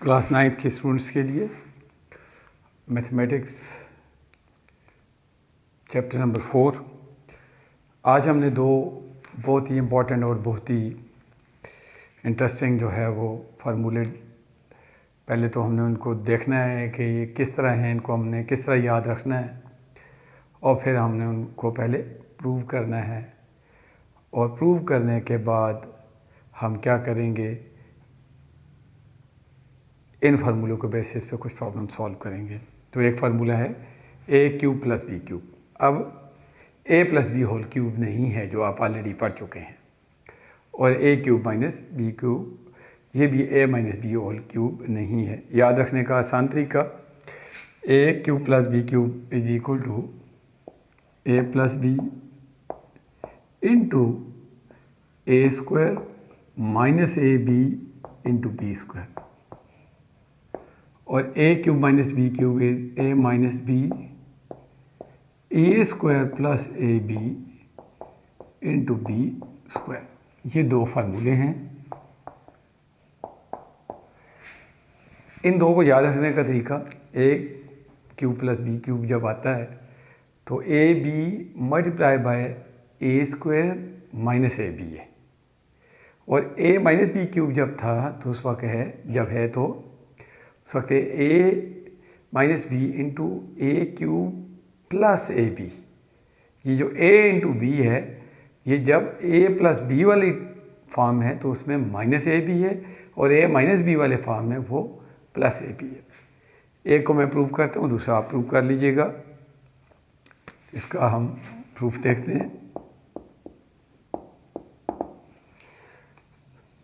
Class 9th के students के लिए मैथमेटिक्स चैप्टर नंबर 4। आज हमने दो बहुत ही इम्पोर्टेंट और बहुत ही इंटरेस्टिंग जो है वो फार्मूले, पहले तो हमने उनको देखना है कि ये किस तरह हैं, इनको हमने किस तरह याद रखना है और फिर हमने उनको पहले प्रूव करना है और प्रूव करने के बाद हम क्या करेंगे, इन फार्मूलों के बेसिस पे कुछ प्रॉब्लम सॉल्व करेंगे। तो एक फार्मूला है A cube plus B cube. अब A plus B whole cube नहीं है जो आप ऑलरेडी पढ़ चुके हैं, और A cube minus B cube, ये भी A minus B whole cube नहीं है। याद रखने का आसान तरीका, A cube plus B cube is equal to A plus B into A square minus A B into B square, और A cube minus B cube is a minus B A square plus A B into B square. ये दो फार्मूले हैं। इन दो को याद रखने का तरीका, A cube plus B cube जब आता है तो A B multiply by A square minus A B है, और ए माइनस बी क्यूब जब था तो उस वक्त है, जब है तो उस वक्त A minus B into A cube plus A B. ये जो ए इंटू बी है, ये जब ए प्लस बी वाली फॉर्म है तो उसमें माइनस ए बी है, और ए माइनस बी वाले फॉर्म में वो प्लस ए बी है। एक को मैं प्रूव करता हूँ, दूसरा आप प्रूव कर लीजिएगा। इसका हम प्रूफ देखते हैं।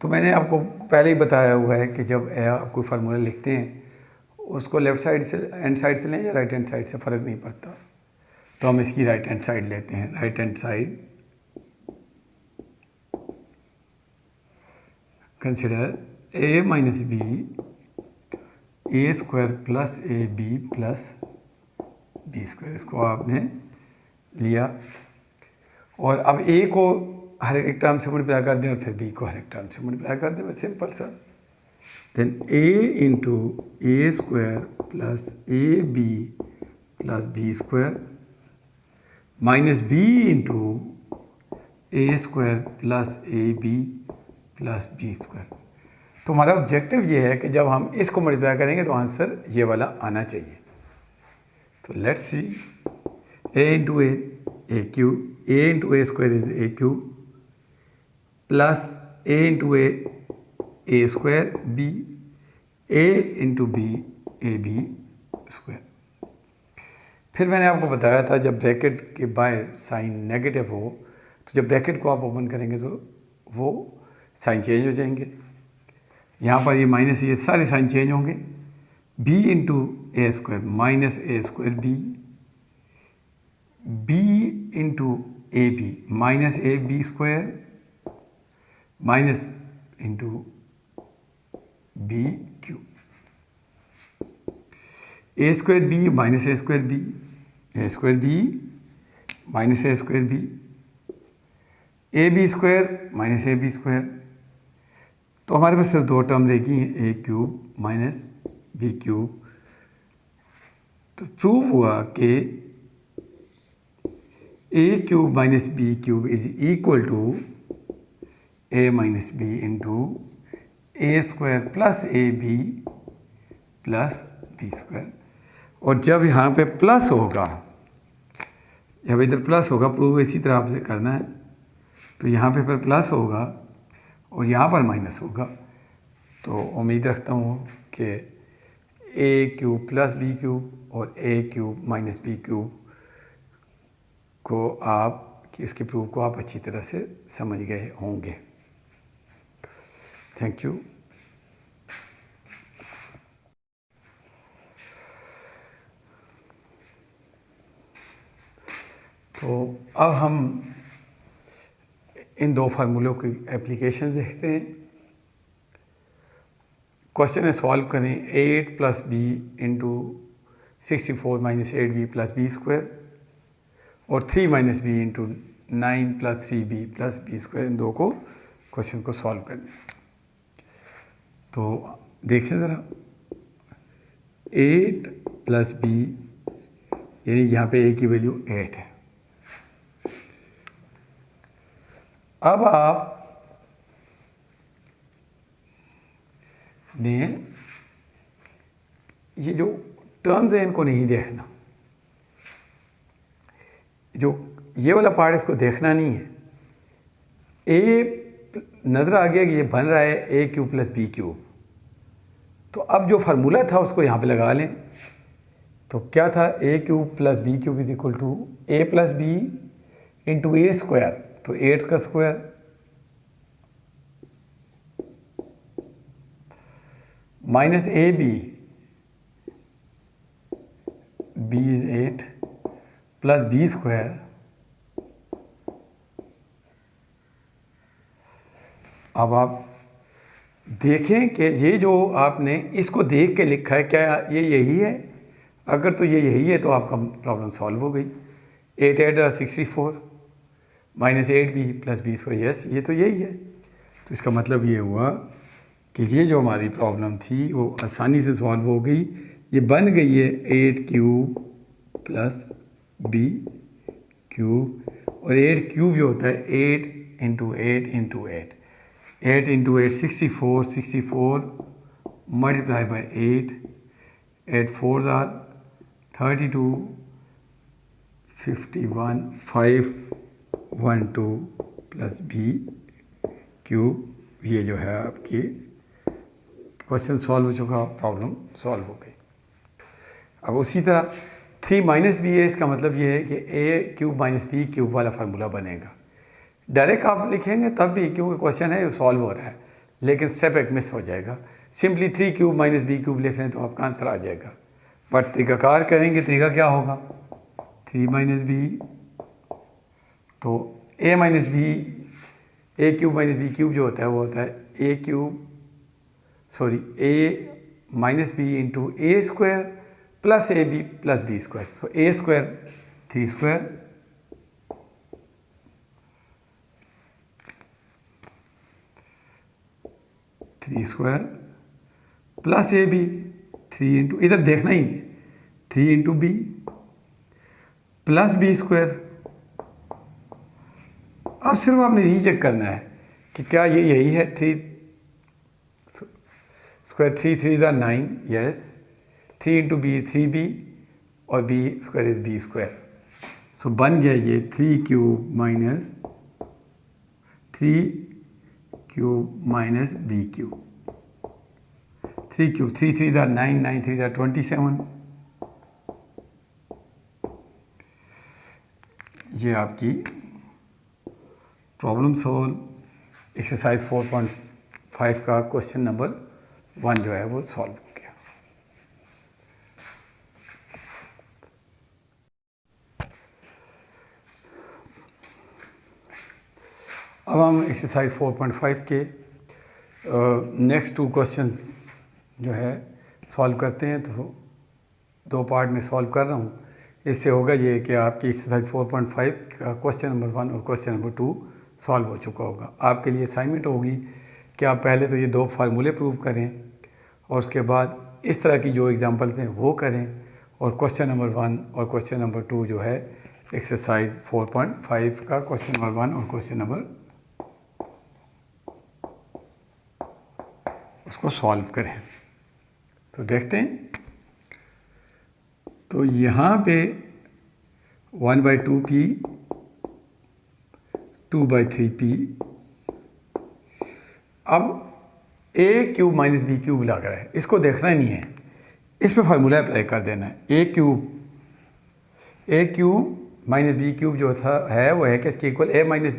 तो मैंने आपको पहले ही बताया हुआ है कि जब आप कोई फार्मूला लिखते हैं उसको लेफ़्ट साइड से, हैंड साइड से लें या राइट हैंड साइड से, फ़र्क नहीं पड़ता। तो हम इसकी राइट हैंड साइड लेते हैं। Right hand side consider A minus B A square plus A B plus B square. इसको आपने लिया और अब ए को हर एक टर्म से मल्टीप्लाई कर दें और फिर बी को हर एक टर्म से मल्टीप्लाई कर दें, बस सिंपल सा। Then A into A square plus A B plus B square minus B into A square plus A B plus B square. तो हमारा ऑब्जेक्टिव ये है कि जब हम इसको मल्टीप्लाई करेंगे तो आंसर ये वाला आना चाहिए। तो let's see, A into A cube, A into A square is A cube plus A into A square B, A into B A B square. फिर मैंने आपको बताया था जब ब्रैकेट के बाहर साइन नेगेटिव हो तो जब ब्रैकेट को आप ओपन करेंगे तो वो साइन चेंज हो जाएंगे। यहाँ पर ये माइनस, ये सारे साइन चेंज होंगे। B into A square minus A square B, B into A B minus A B square minus into B cube, A square B minus A square B, A square B minus A square B, A B square minus A B square. तो हमारे पास सिर्फ दो term रहेगी, A cube minus B cube. तो prove हुआ कि A cube minus B cube is equal to A minus B into A square plus A B plus B square. और जब यहाँ पे प्लस होगा, जब इधर प्लस होगा, प्रूव इसी तरह से करना है, तो यहाँ पे फिर प्लस होगा और यहाँ पर माइनस होगा। तो उम्मीद रखता हूँ कि A cube plus B cube और A cube minus B cube को आप, कि इसके प्रूफ को आप अच्छी तरह से समझ गए होंगे। Thank you. तो अब हम इन दो फार्मूलों की एप्लीकेशन देखते हैं। क्वेश्चन है, सॉल्व करें 8 plus B into 64 minus 8 B plus B square और 3 minus B into 9 plus 3 B plus B square. इन दो को क्वेश्चन को सॉल्व करना है। तो देखिए ज़रा, 8 प्लस बी, यानी यहाँ पे ए की वैल्यू 8 है। अब आप ने ये जो टर्म्स है इनको नहीं देखना, जो ये वाला पार्ट इसको देखना नहीं है। ए नज़र आ गया कि ये बन रहा है A cube plus B cube, तो अब जो फार्मूला था उसको यहाँ पे लगा लें। तो क्या था, A cube plus B cube is equal to A plus B into A square, तो 8 का square minus A B, B is 8 plus B square, अब आप देखें कि ये जो आपने इसको देख के लिखा है, क्या ये यही है? अगर तो ये यही है तो आपका प्रॉब्लम सॉल्व हो गई। 8 8 64 minus 8b plus B square, yes ये तो यही है। तो इसका मतलब ये हुआ कि ये जो हमारी प्रॉब्लम थी वो आसानी से सॉल्व हो गई। ये बन गई है 8 क्यूब प्लस बी क्यूब, और 8 क्यूब जो होता है 8 into 8 into 8, 8 into 8 64, 64 multiply by 8, 8 4s are 32, 51, 5 1 2 plus B cube. ये जो है आपकी क्वेश्चन सॉल्व हो चुका, प्रॉब्लम सॉल्व हो गई। अब उसी तरह 3 माइनस बी है, इसका मतलब ये है कि A cube minus B cube वाला फार्मूला बनेगा। डायरेक्ट आप लिखेंगे तब भी, क्योंकि क्वेश्चन है सॉल्व हो रहा है, लेकिन स्टेप एक मिस हो जाएगा। Simply 3 cube minus B cube लिख लें तो आपका आंसर आ जाएगा। बट तरीकाकार करेंगे, तरीका क्या होगा, 3 माइनस बी, तो A minus B, A cube minus B cube जो होता है वो होता है A cube, sorry A minus B into A square plus A B plus B square. So A square 3 square plus A B 3 into, इधर देखना ही है, 3 into B plus B square. अब सिर्फ आपने ये चेक करना है कि क्या ये यही है, 3 स्क्वायर 3 3 ज़ा 9, यस, 3 इंटू बी 3b और B square is B square. So बन गया ये 3 cube minus 3 cube minus B cube, 3 cube 3 3 ज़ा 9, 9 3 ज़ा 27। ये आपकी प्रॉब्लम सॉल्व एक्सरसाइज 4.5 का क्वेश्चन नंबर 1 जो है वो सॉल्व हो गया। अब हम एक्सरसाइज 4.5 के नेक्स्ट 2 क्वेश्चन जो है सॉल्व करते हैं। तो 2 पार्ट में सॉल्व कर रहा हूँ। इससे होगा ये कि आपकी एक्सरसाइज 4.5 का क्वेश्चन नंबर 1 और क्वेश्चन नंबर 2 सॉल्व हो चुका होगा। आपके लिए असाइनमेंट होगी कि आप पहले तो ये 2 फार्मूले प्रूव करें और उसके बाद इस तरह की जो एग्जांपल्स हैं वो करें, और क्वेश्चन नंबर 1 और क्वेश्चन नंबर 2 जो है एक्सरसाइज 4.5 का क्वेश्चन नंबर 1 और क्वेश्चन नंबर उसको सॉल्व करें। तो देखते हैं। तो यहाँ पे 1/2p 2/3p, अब a cube minus B cube लग रहा है, इसको देखना ही नहीं है, इस पे फार्मूला अप्लाई कर देना है। a cube minus B cube जो था है वो है किसके equal, a minus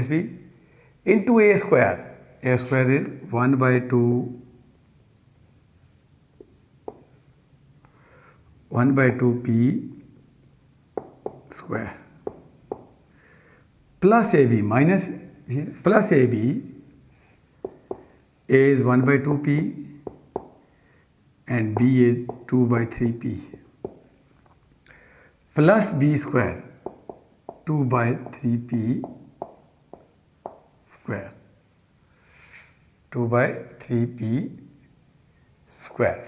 B into A square is 1/2p square plus A B minus plus A B, a is 1/2p and b is 2/3p plus b square 2/3p square 2/3p square।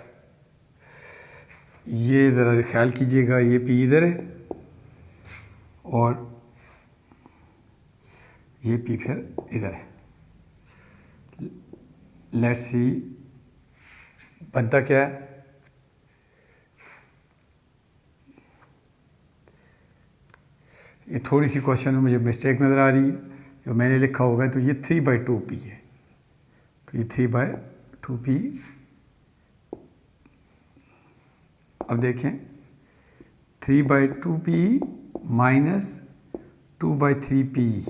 ये ज़रा ख्याल कीजिएगा, ये P इधर है और ये P फिर इधर है। लेट्स सी बनता क्या है। ये थोड़ी सी क्वेश्चन में मुझे मिस्टेक नज़र आ रही है, जो मैंने लिखा होगा तो ये 3/2p है, तो ये 3/2p। अब देखें 3/2p माइनस 2/3p,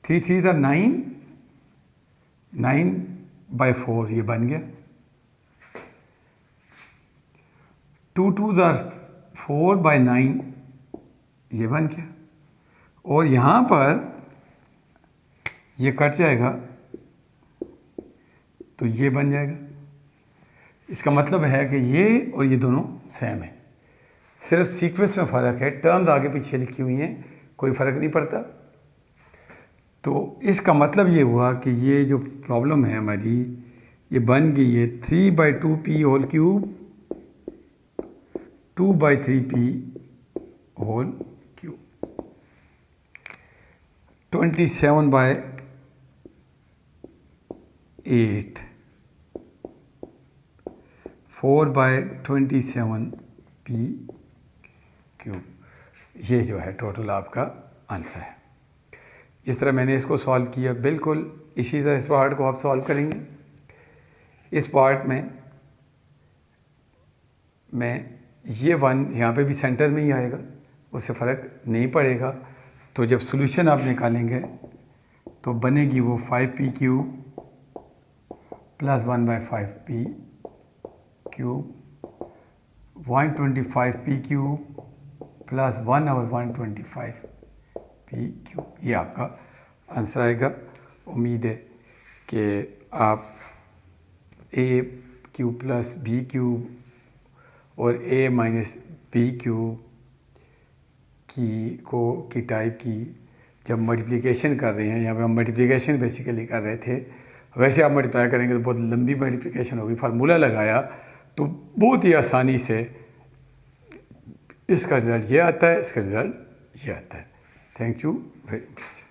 3 3 था 9, 9/4 ये बन गया। 2 2 था 4/9 ये बन गया। और यहाँ पर ये कट जाएगा तो ये बन जाएगा। इसका मतलब है कि ये और ये दोनों सेम है, सिर्फ सीक्वेंस में फ़र्क है, टर्म्स आगे पीछे लिखी हुई हैं, कोई फ़र्क नहीं पड़ता। तो इसका मतलब ये हुआ कि ये जो प्रॉब्लम है हमारी, ये बन गई है 3/2p whole cube 2/3p whole cube, 27/8 4/27p cube. ये जो है टोटल आपका आंसर है। जिस तरह मैंने इसको सॉल्व किया, बिल्कुल इसी तरह इस पार्ट को आप सॉल्व करेंगे। इस पार्ट में मैं ये 1 यहाँ पे भी सेंटर में ही आएगा, उससे फ़र्क नहीं पड़ेगा। तो जब सॉल्यूशन आप निकालेंगे तो बनेगी वो 5p cube plus 1/5p cube 125p cube plus 1/125p cube. ये आपका आंसर आएगा। उम्मीद है कि आप a cube plus b cube और a माइनस b क्यूब की टाइप की जब मल्टीप्लिकेशन कर रहे हैं, यहाँ पे हम मल्टीप्लिकेशन बेसिकली कर रहे थे, वैसे आप मल्टीप्लाई करेंगे तो बहुत लंबी मल्टीप्लिकेशन होगी। फार्मूला लगाया तो बहुत ही आसानी से इसका रिज़ल्ट ये आता है, इसका रिज़ल्ट ये आता है। Thank you very much.